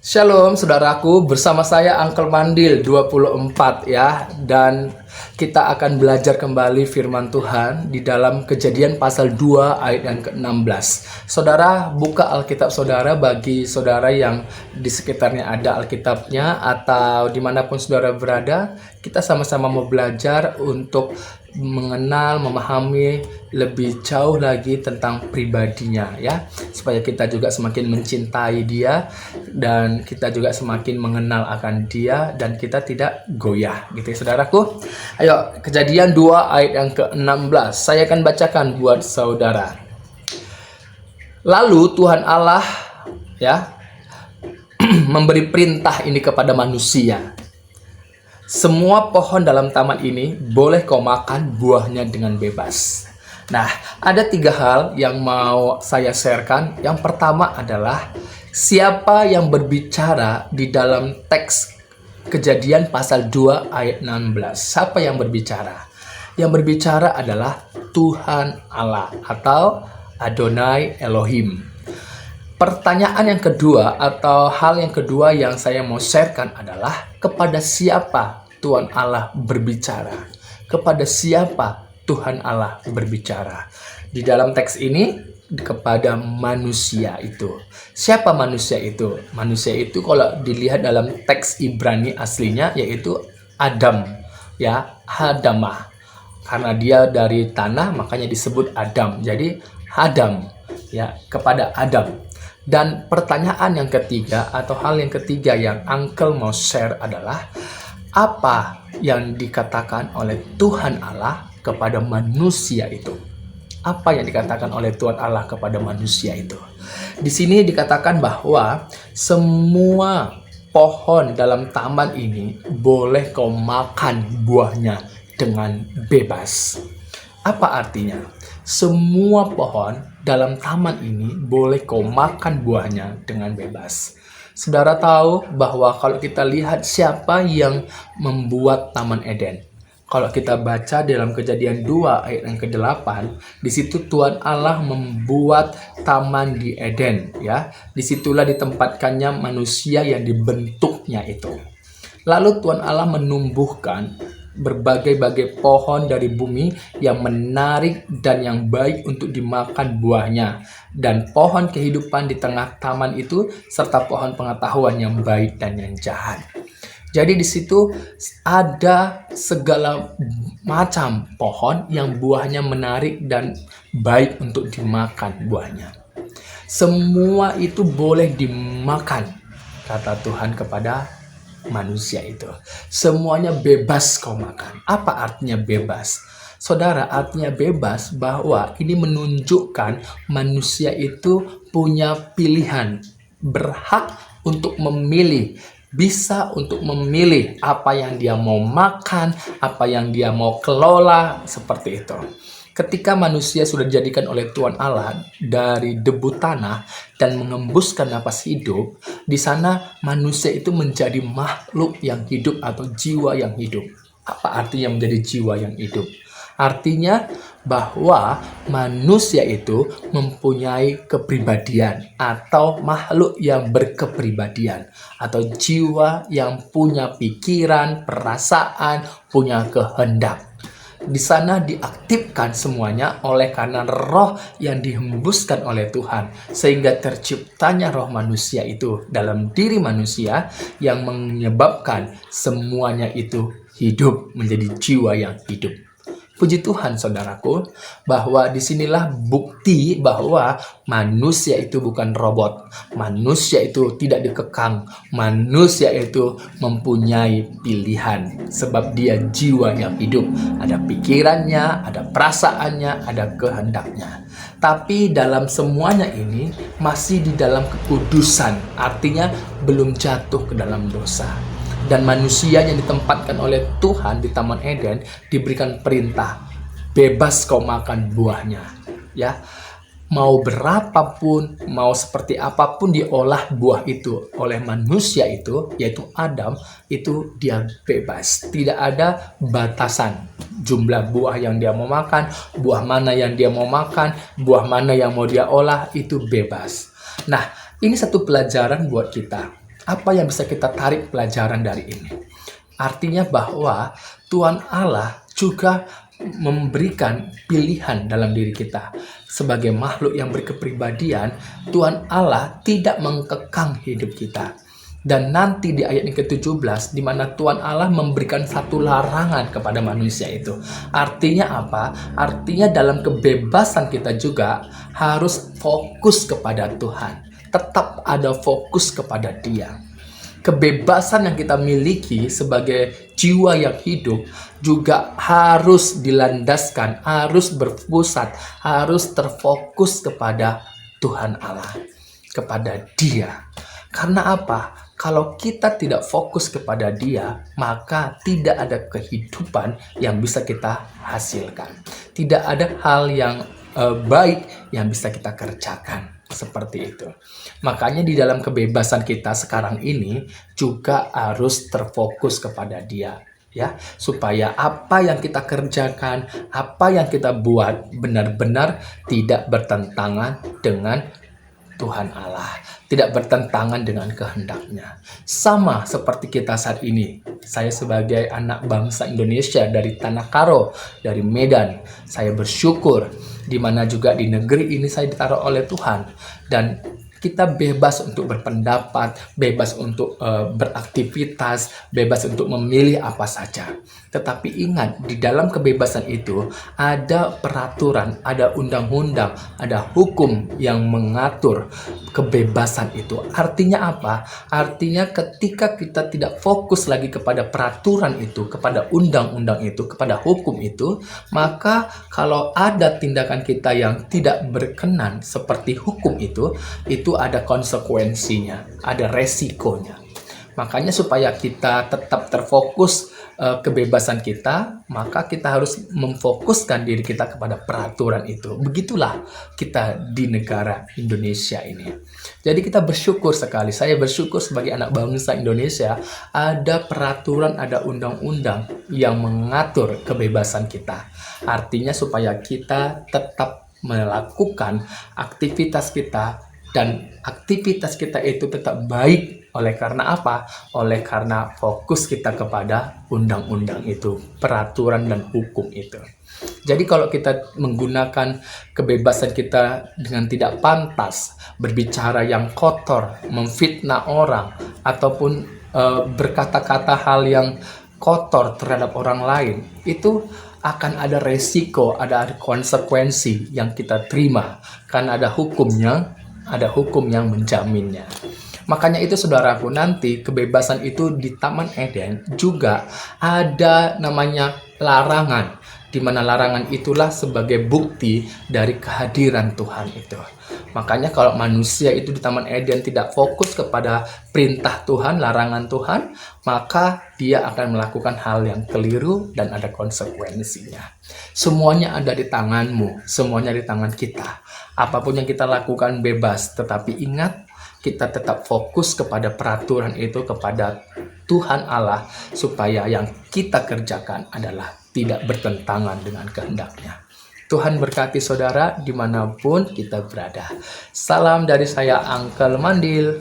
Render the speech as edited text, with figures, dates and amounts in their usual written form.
Shalom saudaraku, bersama saya Uncle Mandil 24 ya. Dan kita akan belajar kembali firman Tuhan di dalam Kejadian pasal 2 ayat yang ke-16. Saudara buka Alkitab saudara, bagi saudara yang di sekitarnya ada Alkitabnya atau dimanapun saudara berada. Kita sama-sama mau belajar untuk mengenal, memahami lebih jauh lagi tentang pribadinya ya, supaya kita juga semakin mencintai dia dan kita juga semakin mengenal akan dia dan kita tidak goyah gitu ya saudaraku. Ayo, Kejadian 2 ayat yang ke-16 saya akan bacakan buat saudara. Lalu Tuhan Allah ya memberi perintah ini kepada manusia. Semua pohon dalam taman ini boleh kau makan buahnya dengan bebas. Nah, ada 3 hal yang mau saya sharekan. Yang pertama adalah siapa yang berbicara di dalam teks Kejadian pasal 2 ayat 16. Siapa yang berbicara? Yang berbicara adalah Tuhan Allah atau Adonai Elohim. Pertanyaan yang kedua atau hal yang kedua yang saya mau sharekan adalah kepada siapa Tuhan Allah berbicara? Kepada siapa Tuhan Allah berbicara? Di dalam teks ini kepada manusia itu. Siapa manusia itu? Manusia itu kalau dilihat dalam teks Ibrani aslinya yaitu Adam ya, Hadamah. Karena dia dari tanah makanya disebut Adam. Jadi Adam ya, kepada Adam. Dan pertanyaan yang ketiga atau hal yang ketiga yang Uncle mau share adalah apa yang dikatakan oleh Tuhan Allah kepada manusia itu? Apa yang dikatakan oleh Tuhan Allah kepada manusia itu? Di sini dikatakan bahwa semua pohon dalam taman ini boleh kau makan buahnya dengan bebas. Apa artinya? Semua pohon dalam taman ini boleh kau makan buahnya dengan bebas. Saudara tahu bahwa kalau kita lihat siapa yang membuat Taman Eden. Kalau kita baca dalam Kejadian 2 ayat yang ke-8, di situ Tuhan Allah membuat taman di Eden ya. Disitulah ditempatkannya manusia yang dibentuknya itu. Lalu Tuhan Allah menumbuhkan berbagai-bagai pohon dari bumi yang menarik dan yang baik untuk dimakan buahnya, dan pohon kehidupan di tengah taman itu serta pohon pengetahuan yang baik dan yang jahat. Jadi di situ ada segala macam pohon yang buahnya menarik dan baik untuk dimakan buahnya. Semua itu boleh dimakan, kata Tuhan kepada manusia itu. Semuanya bebas kau makan. Apa artinya bebas? Saudara, artinya bebas bahwa ini menunjukkan manusia itu punya pilihan, berhak untuk memilih, bisa untuk memilih apa yang dia mau makan, apa yang dia mau kelola, seperti itu. Ketika manusia sudah dijadikan oleh Tuhan Allah dari debu tanah dan mengembuskan napas hidup, di sana manusia itu menjadi makhluk yang hidup atau jiwa yang hidup. Apa artinya menjadi jiwa yang hidup? Artinya bahwa manusia itu mempunyai kepribadian atau makhluk yang berkepribadian atau jiwa yang punya pikiran, perasaan, punya kehendak. Di sana diaktifkan semuanya oleh karena roh yang dihembuskan oleh Tuhan, sehingga terciptanya roh manusia itu dalam diri manusia yang menyebabkan semuanya itu hidup menjadi jiwa yang hidup. Puji Tuhan saudaraku, bahwa disinilah bukti bahwa manusia itu bukan robot. Manusia itu tidak dikekang. Manusia itu mempunyai pilihan. Sebab dia jiwa yang hidup. Ada pikirannya, ada perasaannya, ada kehendaknya. Tapi dalam semuanya ini masih di dalam kekudusan. Artinya belum jatuh ke dalam dosa. Dan manusia yang ditempatkan oleh Tuhan di Taman Eden diberikan perintah, bebas kau makan buahnya. Ya, mau berapapun, mau seperti apapun diolah buah itu oleh manusia itu, yaitu Adam, itu dia bebas. Tidak ada batasan jumlah buah yang dia mau makan, buah mana yang dia mau makan, buah mana yang mau dia olah, itu bebas. Nah, ini satu pelajaran buat kita. Apa yang bisa kita tarik pelajaran dari ini? Artinya bahwa Tuhan Allah juga memberikan pilihan dalam diri kita. Sebagai makhluk yang berkepribadian, Tuhan Allah tidak mengekang hidup kita. Dan nanti di ayat yang ke-17, di mana Tuhan Allah memberikan satu larangan kepada manusia itu. Artinya apa? Artinya dalam kebebasan kita juga harus fokus kepada Tuhan. Tetap ada fokus kepada Dia. Kebebasan yang kita miliki sebagai jiwa yang hidup juga harus dilandaskan, harus berpusat, harus terfokus kepada Tuhan Allah, kepada Dia. Karena apa? Kalau kita tidak fokus kepada Dia, maka tidak ada kehidupan yang bisa kita hasilkan. Tidak ada hal yang baik yang bisa kita kerjakan. Seperti itu. Makanya di dalam kebebasan kita sekarang ini juga harus terfokus kepada Dia, ya, supaya apa yang kita kerjakan, apa yang kita buat benar-benar tidak bertentangan dengan Tuhan Allah, tidak bertentangan dengan kehendak-Nya. Sama seperti kita saat ini. Saya sebagai anak bangsa Indonesia dari Tanah Karo, dari Medan, saya bersyukur di mana juga di negeri ini saya ditaruh oleh Tuhan, dan kita bebas untuk berpendapat, bebas untuk beraktivitas, bebas untuk memilih apa saja. Tetapi ingat, di dalam kebebasan itu ada peraturan, ada undang-undang, ada hukum yang mengatur kebebasan itu. Artinya apa? Artinya ketika kita tidak fokus lagi kepada peraturan itu, kepada undang-undang itu, kepada hukum itu, maka kalau ada tindakan kita yang tidak berkenan seperti hukum itu ada konsekuensinya, ada resikonya. Makanya supaya kita tetap terfokus kebebasan kita, maka kita harus memfokuskan diri kita kepada peraturan itu. Begitulah kita di negara Indonesia ini. Jadi kita bersyukur sekali, saya bersyukur sebagai anak bangsa Indonesia, ada peraturan, ada undang-undang yang mengatur kebebasan kita. Artinya supaya kita tetap melakukan aktivitas kita, dan aktivitas kita itu tetap baik. Oleh karena apa? Oleh karena fokus kita kepada undang-undang itu, peraturan dan hukum itu. Jadi kalau kita menggunakan kebebasan kita dengan tidak pantas, berbicara yang kotor, memfitnah orang, ataupun berkata-kata hal yang kotor terhadap orang lain, itu akan ada resiko, ada konsekuensi yang kita terima, karena ada hukumnya, ada hukum yang menjaminnya. Makanya itu saudaraku, nanti kebebasan itu di Taman Eden juga ada namanya larangan, di mana larangan itulah sebagai bukti dari kehadiran Tuhan itu. Makanya kalau manusia itu di Taman Eden tidak fokus kepada perintah Tuhan, larangan Tuhan, maka dia akan melakukan hal yang keliru dan ada konsekuensinya. Semuanya ada di tanganmu, semuanya di tangan kita. Apapun yang kita lakukan bebas, tetapi ingat, kita tetap fokus kepada peraturan itu, kepada Tuhan Allah, supaya yang kita kerjakan adalah tidak bertentangan dengan kehendak-Nya. Tuhan berkati saudara dimanapun kita berada. Salam dari saya, Uncle Mandil.